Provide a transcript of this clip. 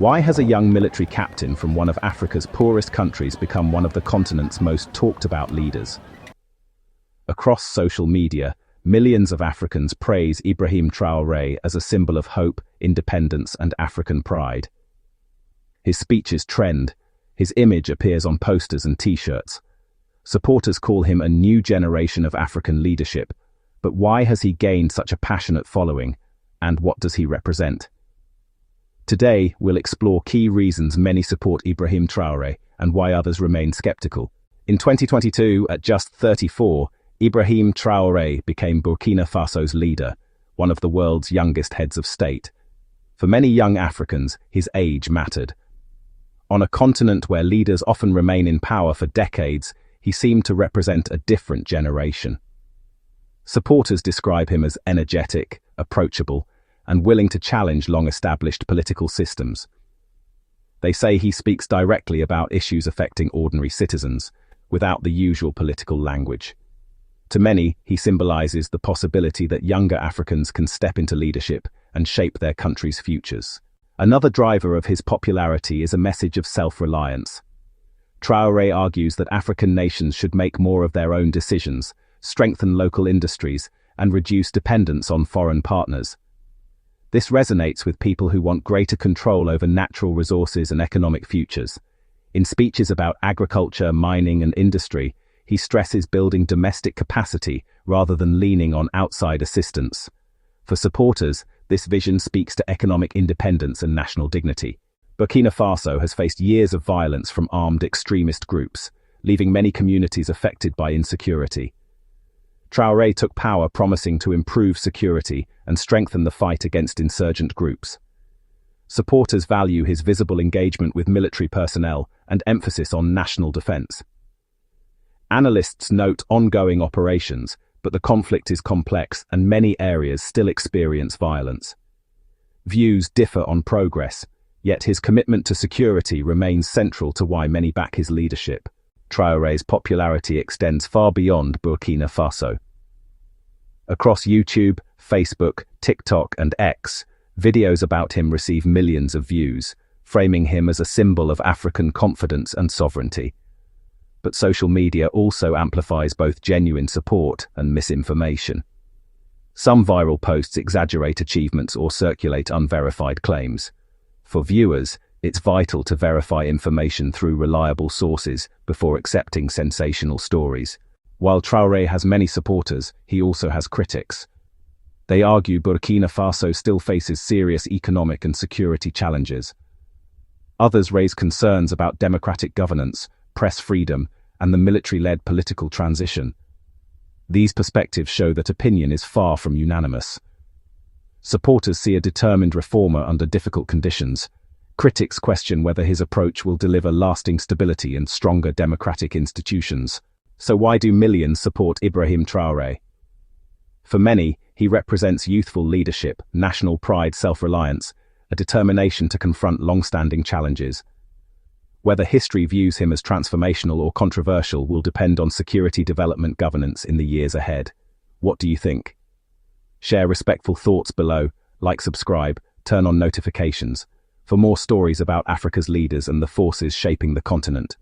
Why has a young military captain from one of Africa's poorest countries become one of the continent's most talked about leaders? Across social media, millions of Africans praise Ibrahim Traoré as a symbol of hope, independence, and African pride. His speeches trend, his image appears on posters and t-shirts. Supporters call him a new generation of African leadership. But why has he gained such a passionate following, and what does he represent? Today, we'll explore key reasons many support Ibrahim Traoré and why others remain skeptical. In 2022, at just 34, Ibrahim Traoré became Burkina Faso's leader, one of the world's youngest heads of state. For many young Africans, his age mattered. On a continent where leaders often remain in power for decades, he seemed to represent a different generation. Supporters describe him as energetic, approachable, and willing to challenge long-established political systems. They say he speaks directly about issues affecting ordinary citizens, without the usual political language. To many, he symbolizes the possibility that younger Africans can step into leadership and shape their country's futures. Another driver of his popularity is a message of self-reliance. Traoré argues that African nations should make more of their own decisions, strengthen local industries, and reduce dependence on foreign partners. This resonates with people who want greater control over natural resources and economic futures. In speeches about agriculture, mining, and industry, he stresses building domestic capacity rather than leaning on outside assistance. For supporters, this vision speaks to economic independence and national dignity. Burkina Faso has faced years of violence from armed extremist groups, leaving many communities affected by insecurity. Traoré took power promising to improve security and strengthen the fight against insurgent groups. Supporters value his visible engagement with military personnel and emphasis on national defense. Analysts note ongoing operations, but the conflict is complex and many areas still experience violence. Views differ on progress, yet his commitment to security remains central to why many back his leadership. Traoré's popularity extends far beyond Burkina Faso. Across YouTube, Facebook, TikTok, and X, videos about him receive millions of views, framing him as a symbol of African confidence and sovereignty. But social media also amplifies both genuine support and misinformation. Some viral posts exaggerate achievements or circulate unverified claims. For viewers, it's vital to verify information through reliable sources before accepting sensational stories. While Traoré has many supporters, he also has critics. They argue Burkina Faso still faces serious economic and security challenges. Others raise concerns about democratic governance, press freedom, and the military-led political transition. These perspectives show that opinion is far from unanimous. Supporters see a determined reformer under difficult conditions. Critics question whether his approach will deliver lasting stability and stronger democratic institutions. So why do millions support Ibrahim Traoré? For many, he represents youthful leadership, national pride, self-reliance, a determination to confront long-standing challenges. Whether history views him as transformational or controversial will depend on security development governance in the years ahead. What do you think? Share respectful thoughts below, like, subscribe, turn on notifications for more stories about Africa's leaders and the forces shaping the continent.